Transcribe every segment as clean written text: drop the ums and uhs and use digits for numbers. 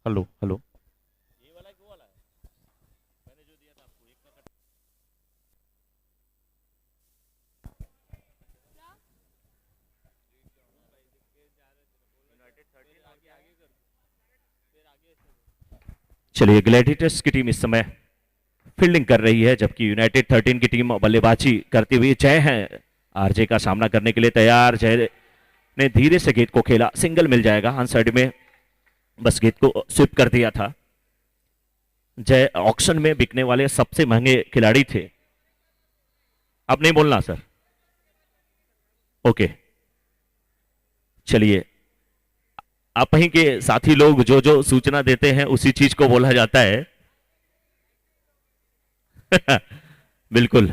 Hello hello. चलिए, Gladiators की team इस समय फील्डिंग कर रही है, जबकि यूनाइटेड 13 की टीम बल्लेबाजी करती हुई। जय है आरजे का सामना करने के लिए तैयार। जय ने धीरे से गेंद को खेला, सिंगल मिल जाएगा। अनसाइड में बस गेंद को स्विप कर दिया था। जय ऑक्शन में बिकने वाले सबसे महंगे खिलाड़ी थे। अब नहीं बोलना सर। ओके, चलिए। आप ही के साथी लोग जो जो सूचना देते हैं उसी चीज को बोला जाता है। बिल्कुल।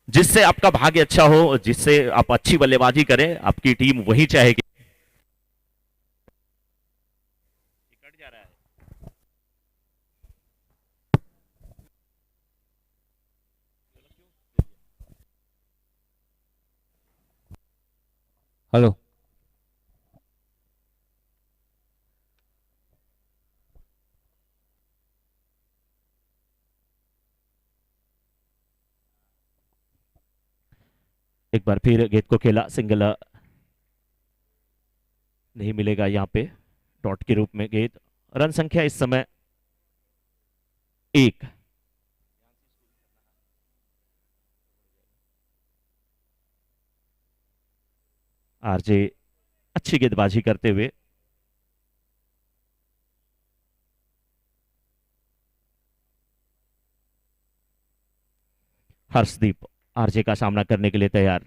जिससे आपका भाग्य अच्छा हो, जिससे आप अच्छी बल्लेबाजी करें, आपकी टीम वही चाहेगी। कट जा रहा है। हेलो। एक बार फिर गेंद को खेला, सिंगल नहीं मिलेगा यहां पे। डॉट के रूप में गेंद। रन संख्या इस समय 1। आरजे अच्छी गेंदबाजी करते हुए। हर्षदीप आरजे का सामना करने के लिए तैयार।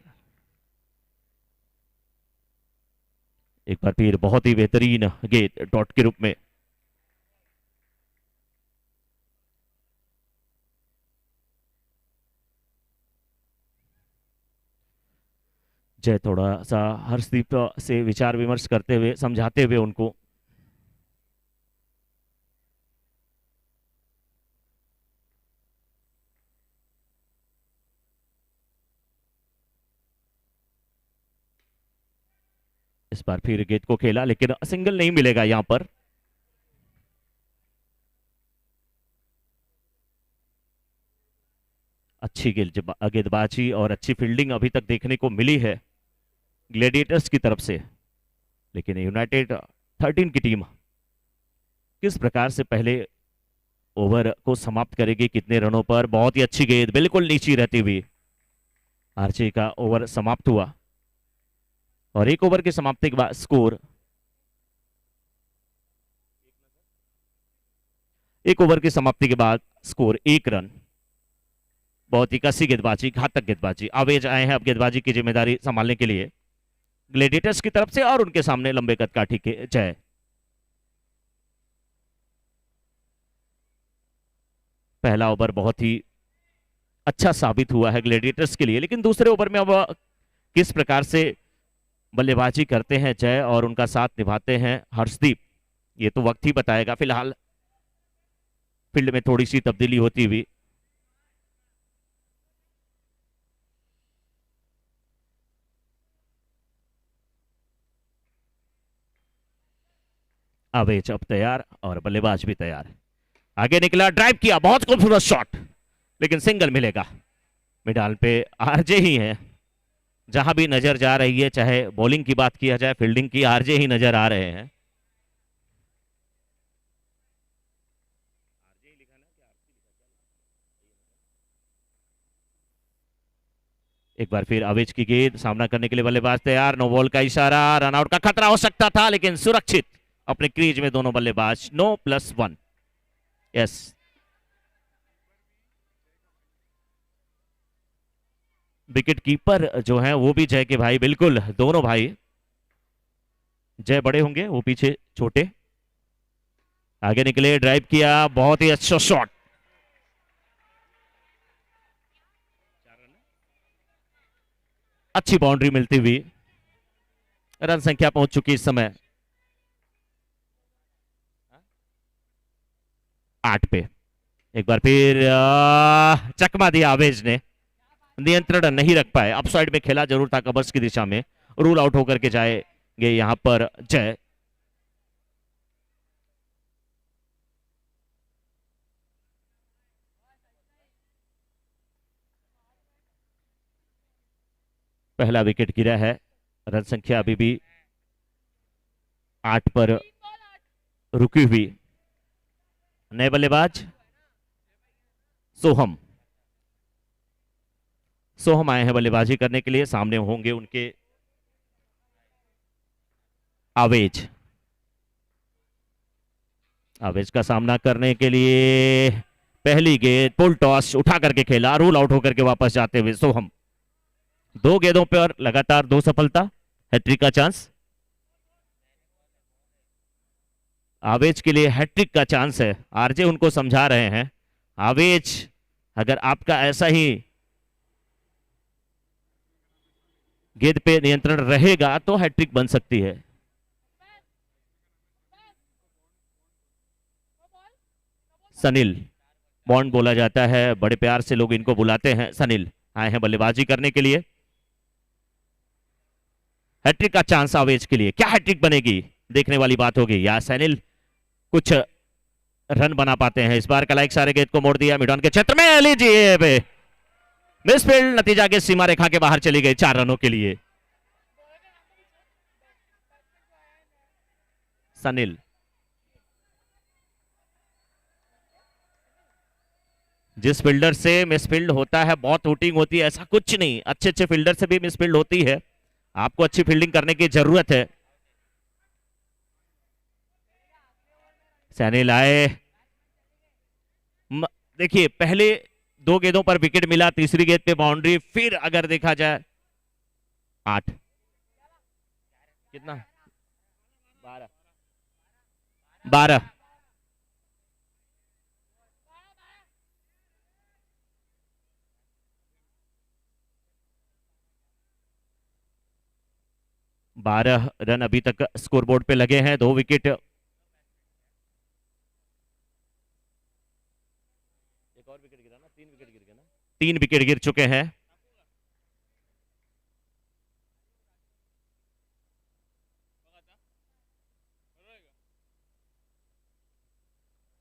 एक बार फिर बहुत ही बेहतरीन गेंद डॉट के रूप में। जय थोड़ा सा हर्षदीप से विचार विमर्श करते हुए, समझाते हुए उनको। इस बार फिर गेंद को खेला, लेकिन सिंगल नहीं मिलेगा यहां पर। अच्छी गेंदबाजी और अच्छी फील्डिंग अभी तक देखने को मिली है ग्लैडिएटर्स की तरफ से। लेकिन यूनाइटेड 13 की टीम किस प्रकार से पहले ओवर को समाप्त करेगी, कितने रनों पर। बहुत ही अच्छी गेंद बिल्कुल नीची रहती हुई। आरजे का ओवर समाप्त हुआ और एक ओवर की समाप्ति के बाद स्कोर, एक ओवर की समाप्ति के बाद स्कोर 1 रन। बहुत ही कसी गेंदबाजी, घातक गेंदबाजी। आवेज आए हैं अब गेंदबाजी की जिम्मेदारी संभालने के लिए ग्लैडिएटर्स की तरफ से, और उनके सामने लंबे कद काठी के जय। पहला ओवर बहुत ही अच्छा साबित हुआ है ग्लैडिएटर्स के लिए, लेकिन दूसरे ओवर में अब किस प्रकार से बल्लेबाजी करते हैं जय और उनका साथ निभाते हैं हर्षदीप, ये तो वक्त ही बताएगा। फिलहाल फील्ड में थोड़ी सी तब्दीली होती हुई। अवेज अब तैयार और बल्लेबाज भी तैयार। आगे निकला, ड्राइव किया, बहुत खूबसूरत शॉट, लेकिन सिंगल मिलेगा। मिडाल पे आरजे ही है। जहां भी नजर जा रही है, चाहे बॉलिंग की बात किया जाए, फील्डिंग की, आरजे ही नजर आ रहे हैं। एक बार फिर अवेज की गेंद, सामना करने के लिए बल्लेबाज तैयार। नो बॉल का इशारा, रनआउट का खतरा हो सकता था, लेकिन सुरक्षित अपने क्रीज में दोनों बल्लेबाज। नो +1। यस। विकेट कीपर जो है वो भी जय के भाई, बिल्कुल दोनों भाई। जय बड़े होंगे, वो पीछे छोटे। आगे निकले, ड्राइव किया, बहुत ही अच्छा शॉट। अच्छी बाउंड्री मिलती हुई। रन संख्या पहुंच चुकी इस समय 8 पे। एक बार फिर चकमा दिया आवेज ने, नियंत्रण नहीं रख पाए। अप साइड में खेला जरूर था, कवर्स की दिशा में। रूल आउट होकर के जाएंगे यहां पर जय। पहला विकेट गिरा है। रन संख्या अभी भी 8 पर रुकी हुई। नए बल्लेबाज सोहम। सोहम आए हैं बल्लेबाजी करने के लिए। सामने होंगे उनके आवेज। आवेज का सामना करने के लिए पहली गेंद पुल टॉस उठा करके खेला, रूल आउट होकर के वापस जाते हुए सोहम। 2 गेंदों पर लगातार 2 सफलता, हैट्रिक का चांस। आवेज के लिए हैट्रिक का चांस है। आरजे उनको समझा रहे हैं, आवेज अगर आपका ऐसा ही गेंद पे नियंत्रण रहेगा तो हैट्रिक बन सकती है। सनील बॉन्ड बोला जाता है, बड़े प्यार से लोग इनको बुलाते हैं। सनील आए हैं बल्लेबाजी करने के लिए। हैट्रिक का चांस आवेज के लिए। क्या हैट्रिक बनेगी, देखने वाली बात होगी। या सनील कुछ रन बना पाते हैं। इस बार का लाइक सारे गेंद को मोड़ दिया मिडॉन के क्षेत्र में, लीजिए मिसफील्ड, नतीजा के सीमा रेखा के बाहर चली गई 4 रनों के लिए। सनील जिस फील्डर से मिसफील्ड होता है बहुत वोटिंग होती है, ऐसा कुछ नहीं, अच्छे अच्छे फील्डर से भी मिसफील्ड होती है। आपको अच्छी फील्डिंग करने की जरूरत है। सैनिल आए, देखिए पहले 2 गेंदों पर विकेट मिला, तीसरी गेंद पे बाउंड्री, फिर अगर देखा जाए 8 कितना 12 12 रन अभी तक स्कोरबोर्ड पे लगे हैं। 2 विकेट, एक और विकेट गिरा ना, 3 विकेट गिर गए ना, 3 विकेट गिर चुके हैं।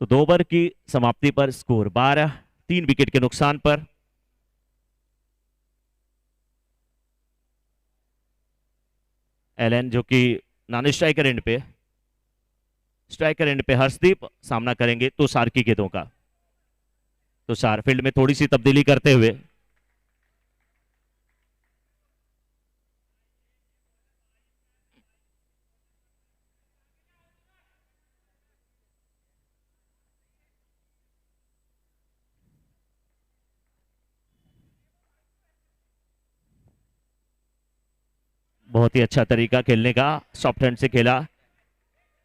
तो 2 ओवर की समाप्ति पर स्कोर 12, 3 विकेट के नुकसान पर। एलन जो कि नॉन स्ट्राइकर एंड पे, स्ट्राइकर एंड पे हर्षदीप सामना करेंगे तुषार की गेंदों का। तुषार फील्ड में थोड़ी सी तब्दीली करते हुए, बहुत ही अच्छा तरीका खेलने का, सॉफ्ट हैंड से खेला,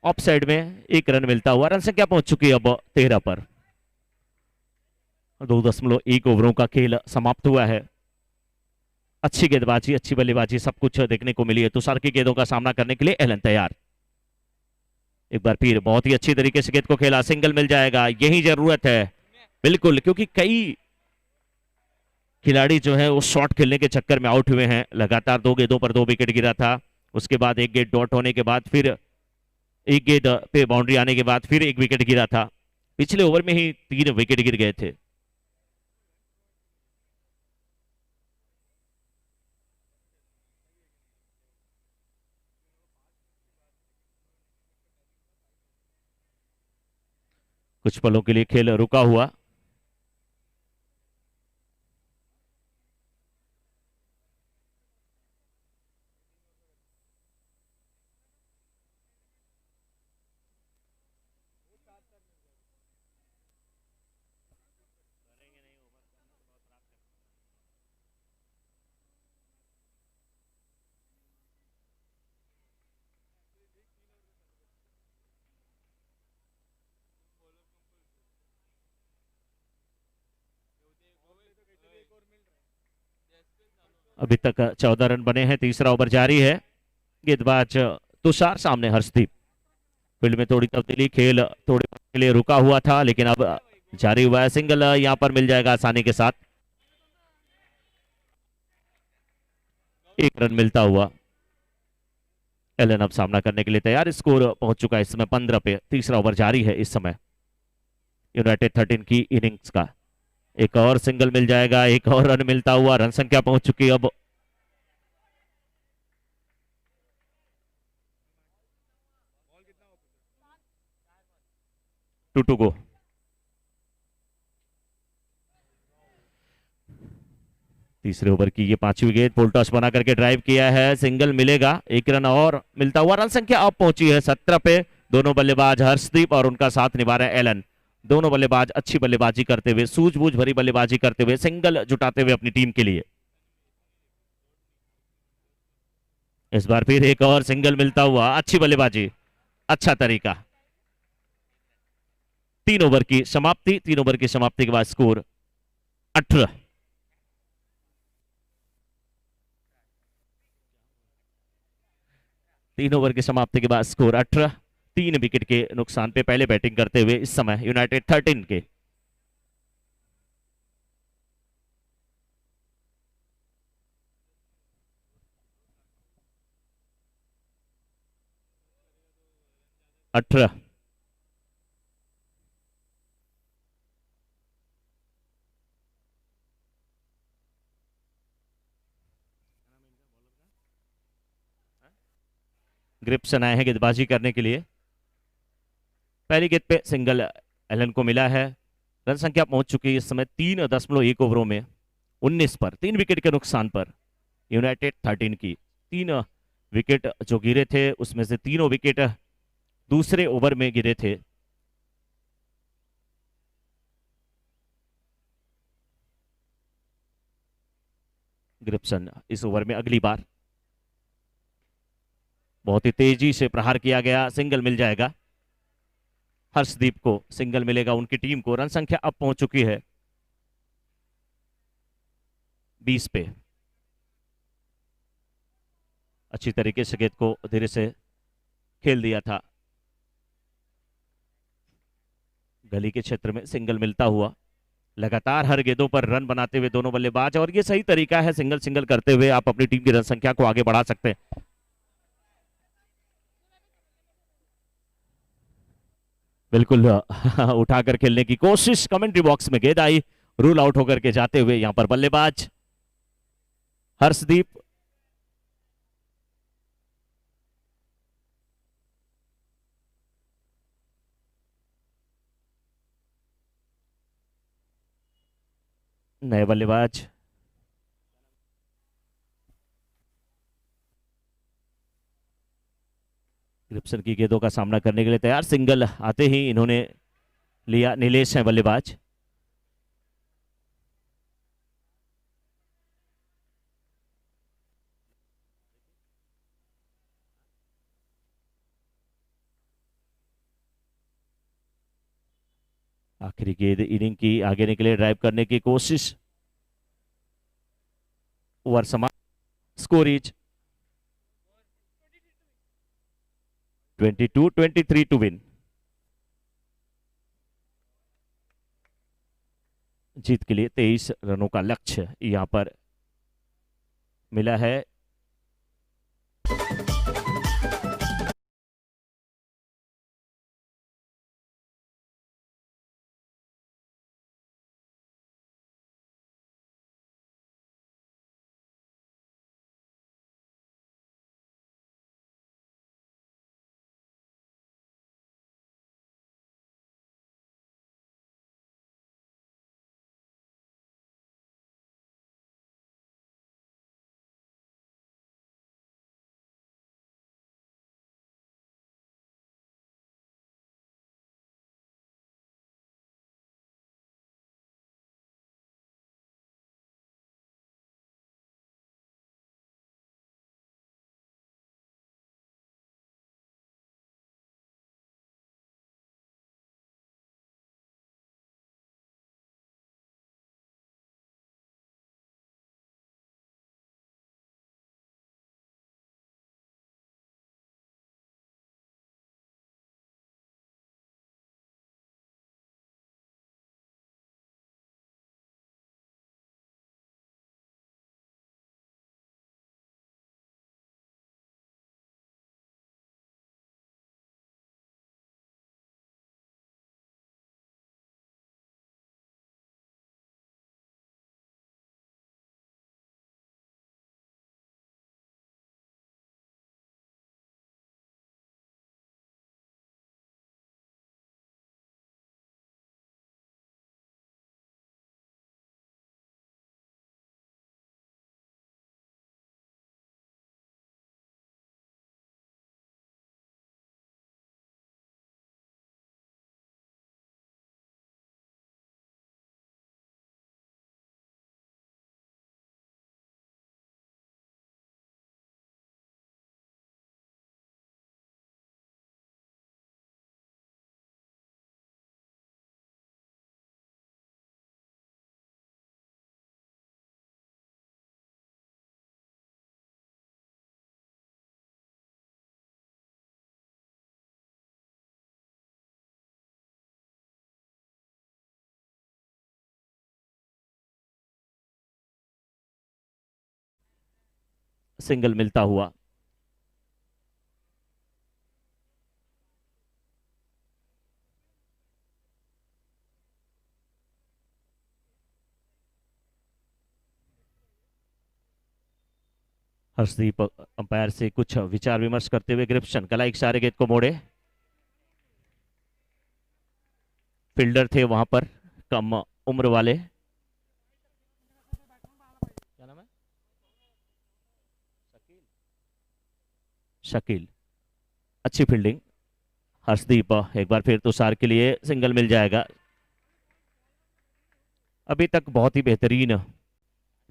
ऑफ साइड में 1 रन मिलता हुआ। रन संख्या पहुंच चुकी है अब 13 पर। 2.1 ओवरों का खेल समाप्त हुआ है। अच्छी गेंदबाजी, अच्छी बल्लेबाजी, सब कुछ देखने को मिली है। तुषार की गेंदों का सामना करने के लिए एलन तैयार। एक बार फिर बहुत ही अच्छी तरीके से गेंद को खेला, सिंगल मिल जाएगा, यही जरूरत है बिल्कुल, क्योंकि कई खिलाड़ी जो है वो शॉट खेलने के चक्कर में आउट हुए हैं। लगातार 2 गेंदों पर 2 विकेट गिरा था, उसके बाद 1 गेंद डॉट होने के बाद फिर 1 गेंद पे बाउंड्री आने के बाद फिर 1 विकेट गिरा था। पिछले ओवर में ही 3 विकेट गिर गए थे। कुछ पलों के लिए खेल रुका हुआ। अभी तक 14 रन बने हैं, तीसरा ओवर जारी है। गेंदबाज तुषार, सामने हर्षदीप। फील्ड में थोड़ी तब्दीली, खेल थोड़ी के लिए रुका हुआ था लेकिन अब जारी हुआ है। सिंगल यहां पर मिल जाएगा आसानी के साथ, 1 रन मिलता हुआ। एलन अब सामना करने के लिए तैयार। स्कोर पहुंच चुका है इस समय 15 पे। तीसरा ओवर जारी है इस समय यूनाइटेड 13 की इनिंग्स का। एक और सिंगल मिल जाएगा, एक और रन मिलता हुआ। रन संख्या पहुंच चुकी अब टू गो। तीसरे ओवर की ये पांचवी गेंद, फुल टॉस बना करके ड्राइव किया है, सिंगल मिलेगा, एक रन और मिलता हुआ, रन संख्या अब पहुंची है 17 पे। दोनों बल्लेबाज हर्षदीप और उनका साथ निभा रहे एलन, दोनों बल्लेबाज अच्छी बल्लेबाजी करते हुए, सूझबूझ भरी बल्लेबाजी करते हुए, सिंगल जुटाते हुए अपनी टीम के लिए। इस बार फिर एक और सिंगल मिलता हुआ, अच्छी बल्लेबाजी, अच्छा तरीका। 3 ओवर की समाप्ति, 3 ओवर की समाप्ति के बाद स्कोर 18। 3 ओवर की समाप्ति के बाद स्कोर 18। 3 विकेट के नुकसान पे पहले बैटिंग करते हुए इस समय यूनाइटेड 13 के। अठारह। ग्रिप्सन आए हैं गेंदबाजी करने के लिए। पहली गेंद पे सिंगल एलन को मिला है। रन संख्या पहुंच चुकी है इस समय 3.1 ओवरों में 19 पर, 3 विकेट के नुकसान पर यूनाइटेड 13 की। 3 विकेट जो गिरे थे उसमें से तीनों विकेट दूसरे ओवर में गिरे थे। ग्रिप्सन इस ओवर में अगली बार, बहुत ही तेजी से प्रहार किया गया, सिंगल मिल जाएगा। हर्षदीप को सिंगल मिलेगा, उनकी टीम को। रन संख्या अब पहुंच चुकी है 20 पे। अच्छी तरीके से गेंद को धीरे से खेल दिया था, गली के क्षेत्र में सिंगल मिलता हुआ। लगातार हर गेंदों पर रन बनाते हुए दोनों बल्लेबाज, और ये सही तरीका है, सिंगल सिंगल करते हुए आप अपनी टीम की रन संख्या को आगे बढ़ा सकते हैं। बिल्कुल उठाकर खेलने की कोशिश, कमेंट्री बॉक्स में गेंद आई, रूल आउट होकर के जाते हुए यहां पर बल्लेबाज हर्षदीप। नए बल्लेबाज ग्रिप्सन की गेंदों का सामना करने के लिए तैयार। सिंगल आते ही इन्होंने लिया। नीलेश है बल्लेबाज। आखिरी गेंद इनिंग की, आगे निकले, ड्राइव करने की कोशिश। ओवर समाप्त। Score is 22-23 to win. जीत के लिए 23 रनों का लक्ष्य यहां पर मिला है। सिंगल मिलता हुआ। हर्षदीप अंपायर से कुछ विचार विमर्श करते हुए ग्रिप्सन कला इशारे गेंद को मोड़े। फील्डर थे वहां पर कम उम्र वाले, क्या नाम है, शकील। अच्छी फील्डिंग। हर्षदीप एक बार फिर तुषार के लिए सिंगल मिल जाएगा। अभी तक बहुत ही बेहतरीन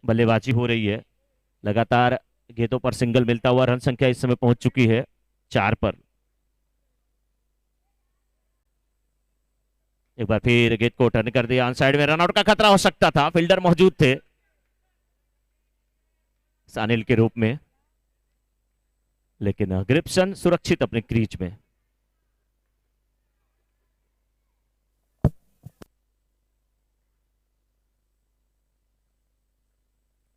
बल्लेबाजी हो रही है, लगातार गेंदों पर सिंगल मिलता हुआ रन संख्या इस समय पहुंच चुकी है 4 पर। एक बार फिर गेंद को टर्न कर दिया, ऑन साइड में रनआउट का खतरा हो सकता था, फील्डर मौजूद थे सानिल के रूप में, लेकिन ग्रिप्सन सुरक्षित अपने क्रीज में।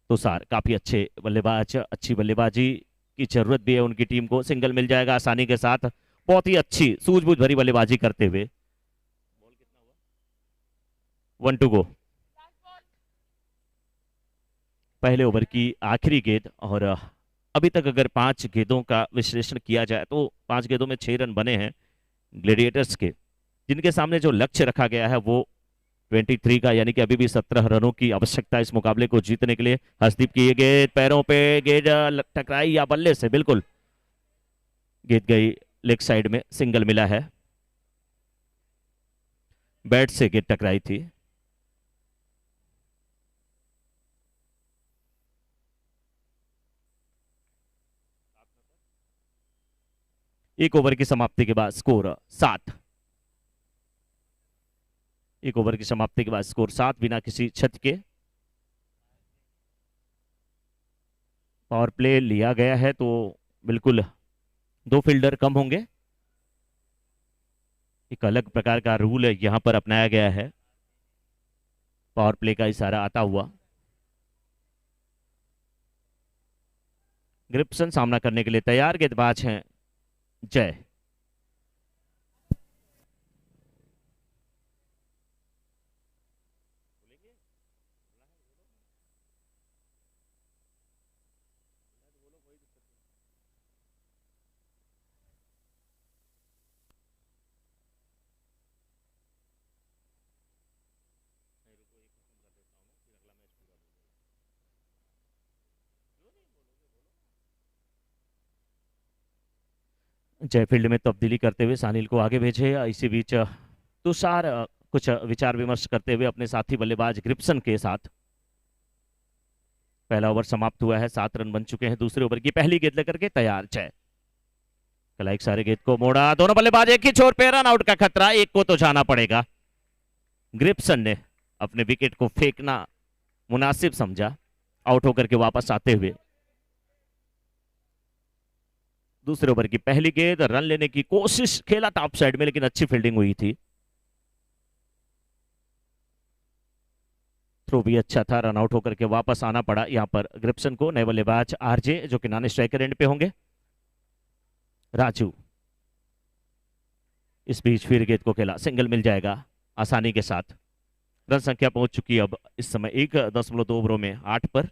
तुषार काफी अच्छे बल्लेबाज, अच्छी बल्लेबाजी की जरूरत भी है उनकी टीम को। सिंगल मिल जाएगा आसानी के साथ, बहुत ही अच्छी सूझबूझ भरी बल्लेबाजी करते हुए। 1 टू गो। पहले ओवर की आखिरी गेंद, और अभी तक अगर 5 गेंदों का विश्लेषण किया जाए तो 5 गेंदों में 6 रन बने हैं ग्लेडिएटर्स के, जिनके सामने जो लक्ष्य रखा गया है वो 23 का, यानी कि अभी भी 17 रनों की आवश्यकता है इस मुकाबले को जीतने के लिए। हर्षदीप की ये गेंद पैरों पे गेंद टकराई या बल्ले से, बिल्कुल गेंद गई लेग साइड में, सिंगल मिला है। बैट से गेंद टकराई थी। एक ओवर की समाप्ति के बाद स्कोर 7। एक ओवर की समाप्ति के बाद स्कोर 7 बिना किसी क्षति के। पावर प्ले लिया गया है तो बिल्कुल 2 फील्डर कम होंगे, एक अलग प्रकार का रूल यहां पर अपनाया गया है, पावर प्ले का इशारा आता हुआ। ग्रिप्सन सामना करने के लिए तैयार, गेंदबाज हैं जय। जय फील्ड में तब्दीली करते हुए सानिल को आगे भेजे। इसी बीच तुषार कुछ विचार विमर्श करते हुए अपने साथी बल्लेबाज ग्रिप्सन के साथ। पहला ओवर समाप्त हुआ है, 7 रन बन चुके हैं। दूसरे ओवर की पहली गेंद लेकर के तैयार जय। कलाइक सारे गेंद को मोड़ा, दोनों बल्लेबाज एक ही छोर पे, रन आउट का खतरा, एक को तो जाना पड़ेगा। ग्रिप्सन ने अपने विकेट को फेंकना मुनासिब समझा, आउट होकर के वापस आते हुए। दूसरे ओवर की पहली गेंद, रन लेने की कोशिश, खेला था ऑफ साइड में लेकिन अच्छी फील्डिंग हुई थी। थ्रो भी अच्छा था, रन आउट होकर के वापस आना पड़ा यहां पर ग्रिप्सन को। नए बल्लेबाज आरजे जो कि नॉन स्ट्राइकर एंड पे होंगे। राजू इस बीच फिर गेंद को खेला, सिंगल मिल जाएगा आसानी के साथ। रन संख्या पहुंच चुकी है अब इस समय 1.2 ओवरों में 8 पर।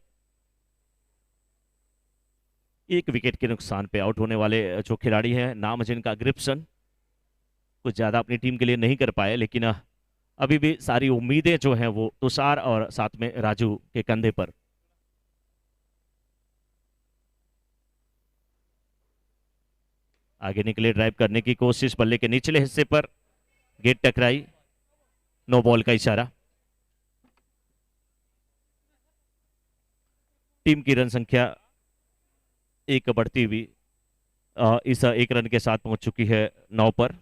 एक विकेट के नुकसान पे आउट होने वाले जो खिलाड़ी हैं, नाम जिनका ग्रिप्सन, कुछ ज्यादा अपनी टीम के लिए नहीं कर पाए, लेकिन अभी भी सारी उम्मीदें जो हैं वो तुषार और साथ में राजू के कंधे पर। आगे निकले, ड्राइव करने की कोशिश, बल्ले के निचले हिस्से पर गेंद टकराई, नो बॉल का इशारा। टीम की रन संख्या एक बढ़ती हुई इस 1 रन के साथ पहुंच चुकी है 9 पर।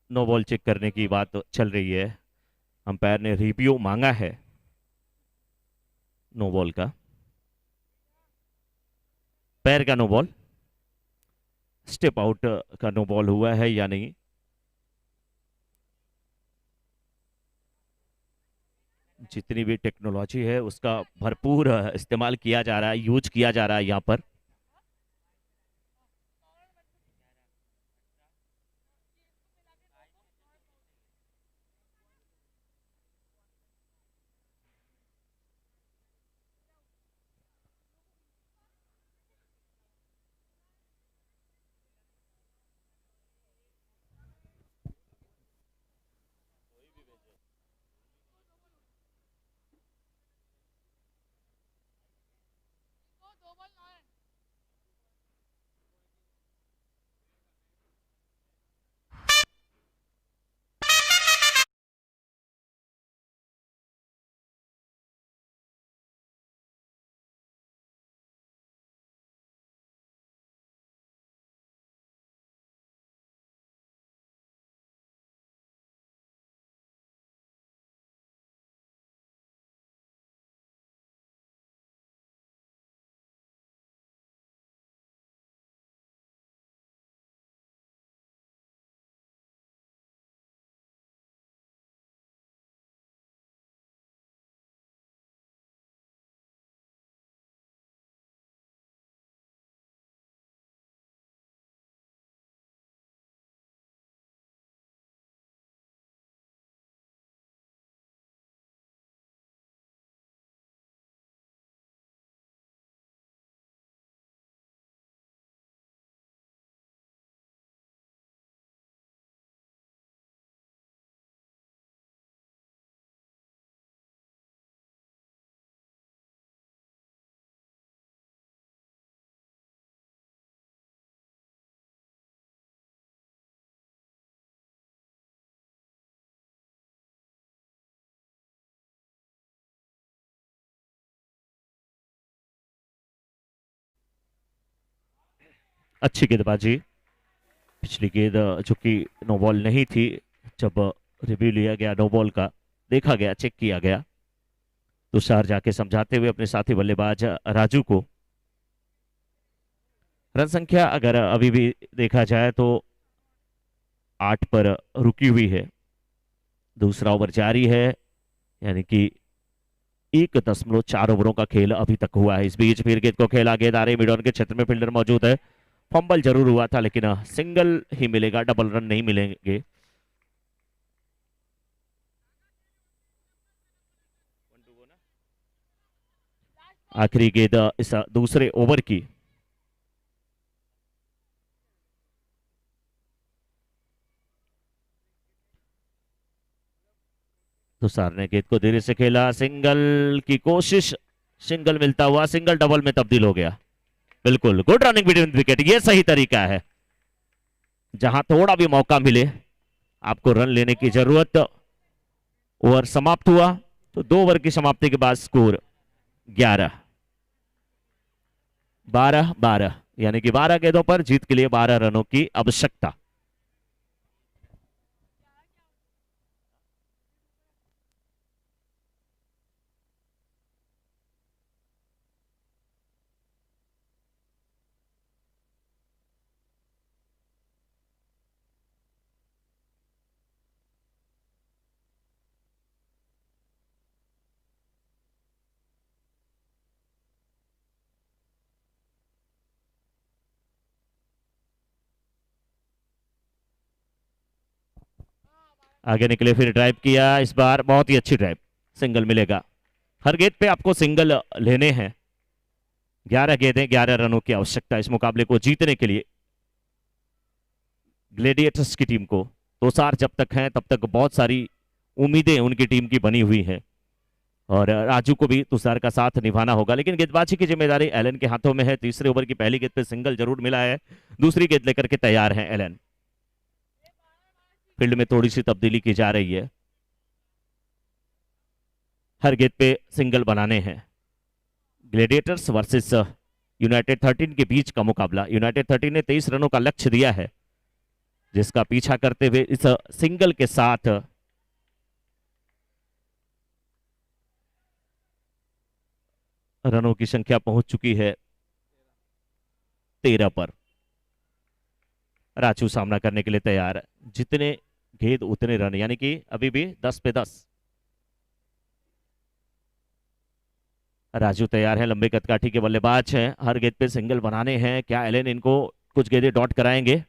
नो बॉल चेक करने की बात चल रही है, अंपायर ने रिव्यू मांगा है नो बॉल का, पैर का नो बॉल। स्टेप आउट का नो बॉल हुआ है या नहीं। जितनी भी टेक्नोलॉजी है उसका भरपूर इस्तेमाल किया जा रहा है, यूज किया जा रहा है यहाँ पर। अच्छी गेंदबाजी। पिछली गेंद जो कि नो बॉल नहीं थी, जब रिव्यू लिया गया नो बॉल का, देखा गया, चेक किया गया, तुषार जाके समझाते हुए अपने साथी बल्लेबाज राजू को। रन संख्या अगर अभी भी देखा जाए तो 8 पर रुकी हुई है। दूसरा ओवर जारी है, यानी कि 1.4 ओवरों का खेल अभी तक हुआ है। इस बीच फिर गेंद को खेला, गेंद आ रही मिड ऑन के क्षेत्र में, फील्डर मौजूद है। फंबल जरूर हुआ था लेकिन सिंगल ही मिलेगा, डबल रन नहीं मिलेंगे। आखिरी गेंद इस दूसरे ओवर की। तुषार ने गेंद को धीरे से खेला, सिंगल की कोशिश, सिंगल मिलता हुआ सिंगल डबल में तब्दील हो गया। बिल्कुल गुड रनिंग बिटवीन विकेट, ये सही तरीका है। जहां थोड़ा भी मौका मिले आपको रन लेने की जरूरत। ओवर समाप्त हुआ तो 2 ओवर की समाप्ति के बाद स्कोर 11, 12-12, यानी कि 12 गेंदों पर जीत के लिए 12 रनों की आवश्यकता। आगे निकले, फिर ड्राइव किया, इस बार बहुत ही अच्छी ड्राइव, सिंगल मिलेगा। हर गेंद पे आपको सिंगल लेने हैं। 11 गेंदें, 11 रनों की आवश्यकता इस मुकाबले को जीतने के लिए ग्लेडिएटर्स की टीम को। तुषार जब तक हैं तब तक बहुत सारी उम्मीदें उनकी टीम की बनी हुई हैं, और राजू को भी तुषार का साथ निभाना होगा, लेकिन गेंदबाजी की जिम्मेदारी एलन के हाथों में है। तीसरे ओवर की पहली गेंद पे सिंगल जरूर मिला है, दूसरी गेंद लेकर के तैयार हैं एलन। फील्ड में थोड़ी सी तब्दीली की जा रही है, हर गेंद पे सिंगल बनाने हैं। ग्लेडिएटर्स वर्सेस यूनाइटेड 13 के बीच का मुकाबला। यूनाइटेड 13 ने 23 रनों का लक्ष्य दिया है, जिसका पीछा करते हुए इस सिंगल के साथ रनों की संख्या पहुंच चुकी है 13 पर। राजू सामना करने के लिए तैयार। जितने गेंद उतने रन, यानी कि अभी भी 10 पे 10। राजू तैयार है, लंबे कदकाठी के बल्लेबाज हैं, हर गेंद पे सिंगल बनाने हैं। क्या एलन इनको कुछ गेंदें डॉट कराएंगे?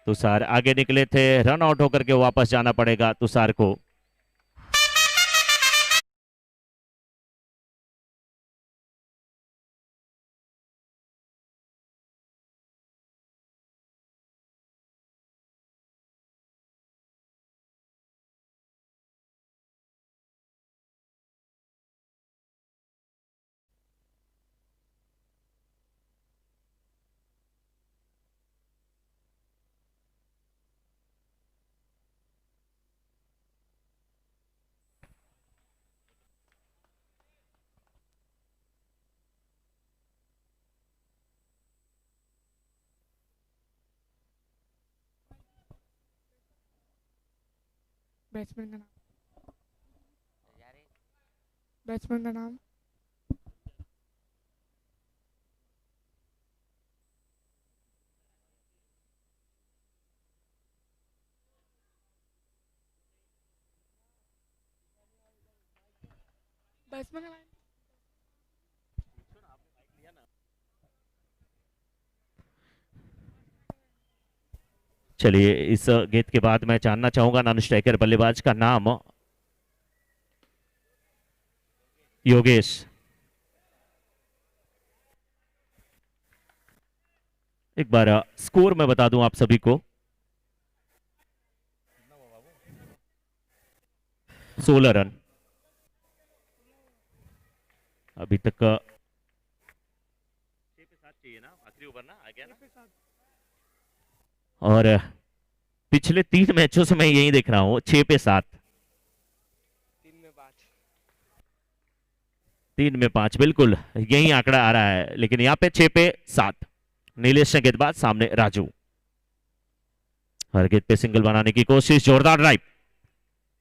तुषार आगे निकले थे, रन आउट होकर के वापस जाना पड़ेगा तुषार को। बैट्समैन का नाम, बैट्समैन का नाम। बैट्समैन का नाम। चलिए, इस गेंद के बाद मैं जानना चाहूंगा नॉन स्ट्राइकर बल्लेबाज का नाम। योगेश। एक बार स्कोर मैं बता दूं आप सभी को। 16 रन अभी तक। 6 पे 7 चाहिए ना, आखिरी ओवर ना आ गया ना। और पिछले 3 मैचों से मैं यही देख रहा हूं, 6 पे 7, 3 में 5, बिल्कुल यही आंकड़ा आ रहा है। लेकिन यहाँ पे 6 पे 7। नीलेश ने गेंदबाज, सामने राजू। हर गेंद पे सिंगल बनाने की कोशिश, जोरदार ड्राइव,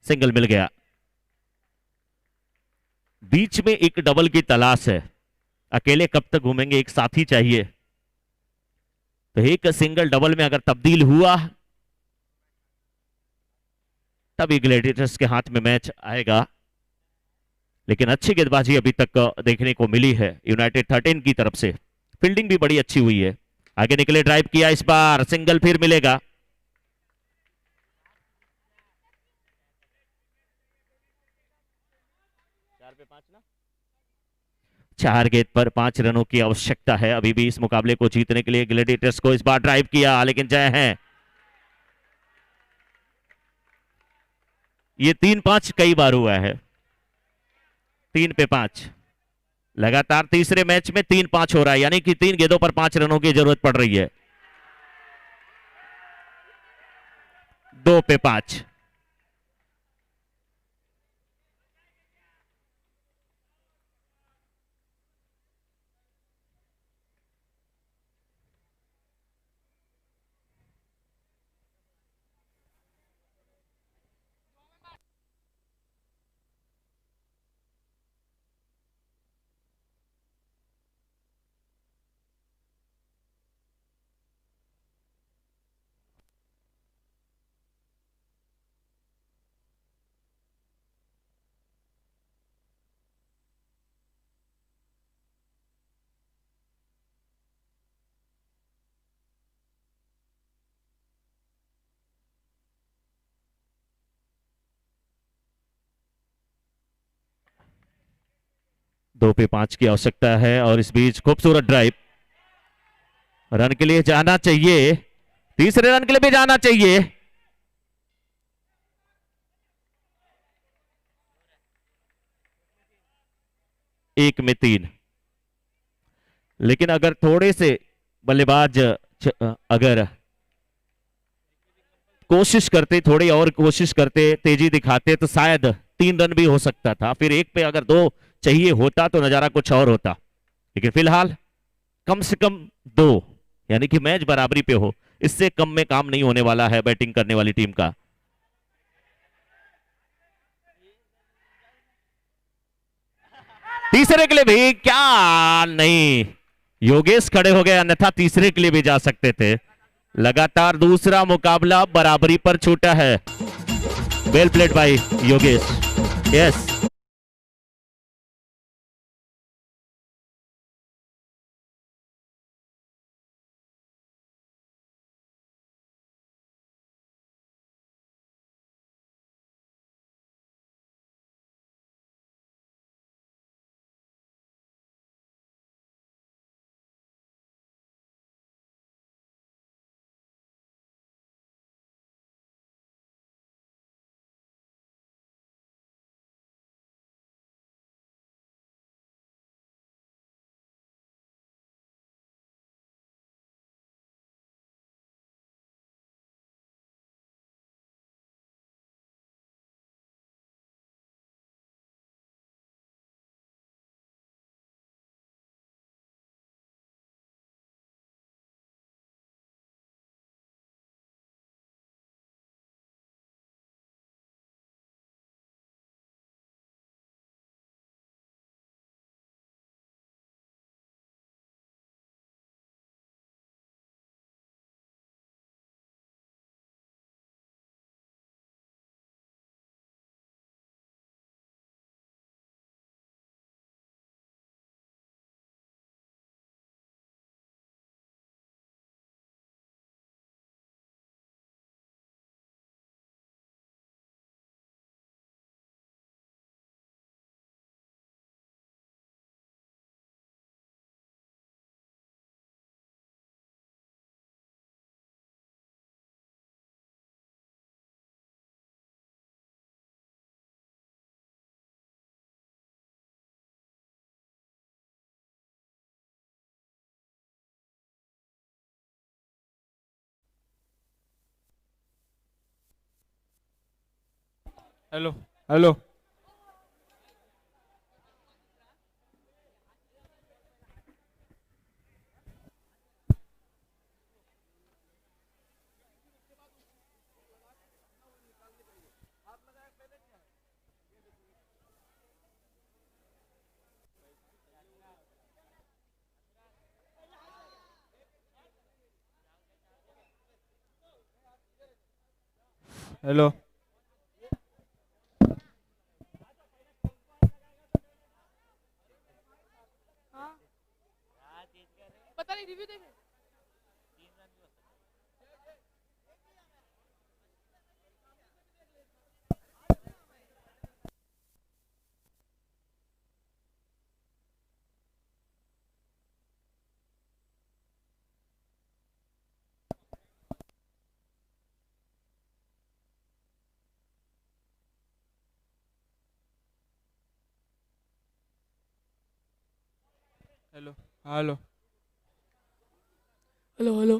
सिंगल मिल गया। बीच में एक डबल की तलाश है, अकेले कब तक घूमेंगे, एक साथी चाहिए। तो एक सिंगल डबल में अगर तब्दील हुआ तभी ग्लैडिएटर्स के हाथ में मैच आएगा। लेकिन अच्छी गेंदबाजी अभी तक देखने को मिली है यूनाइटेड 13 की तरफ से। फील्डिंग भी बड़ी अच्छी हुई है। आगे निकले, ड्राइव किया, इस बार सिंगल फिर मिलेगा। चार गेंद पर 5 रनों की आवश्यकता है अभी भी इस मुकाबले को जीतने के लिए ग्लैडिएटर्स को। इस बार ड्राइव किया, लेकिन जय है। ये 3-5 कई बार हुआ है, 3 पे 5 लगातार। तीसरे मैच में 3-5 हो रहा है, यानी कि 3 गेंदों पर 5 रनों की जरूरत पड़ रही है। 2 पे 5। दो पे 5 की आवश्यकता है और इस बीच खूबसूरत ड्राइव, रन के लिए जाना चाहिए, तीसरे रन के लिए भी जाना चाहिए। एक में 3। लेकिन अगर थोड़े से बल्लेबाज अगर कोशिश करते, थोड़ी और कोशिश करते, तेजी दिखाते, तो शायद 3 रन भी हो सकता था। फिर एक पे अगर 2 चाहिए होता तो नजारा कुछ और होता। लेकिन फिलहाल कम से कम 2, यानी कि मैच बराबरी पे हो, इससे कम में काम नहीं होने वाला है बैटिंग करने वाली टीम का। तीसरे के लिए भी क्या नहीं, योगेश खड़े हो गए, अन्यथा तीसरे के लिए भी जा सकते थे। लगातार दूसरा मुकाबला बराबरी पर छूटा है। Well played by Yogesh. Yes. Hello hello. Hello. हाँ पता नहीं, रिव्यू देखे। हेलो। हेलो। Hello hello.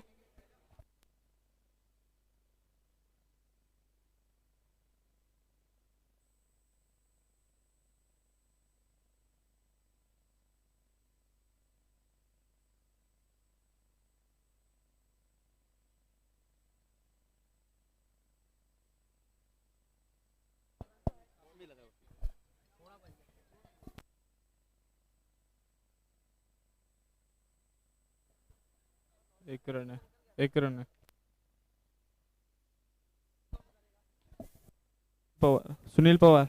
एक रन है। एक रन है। पवार, सुनील पवार।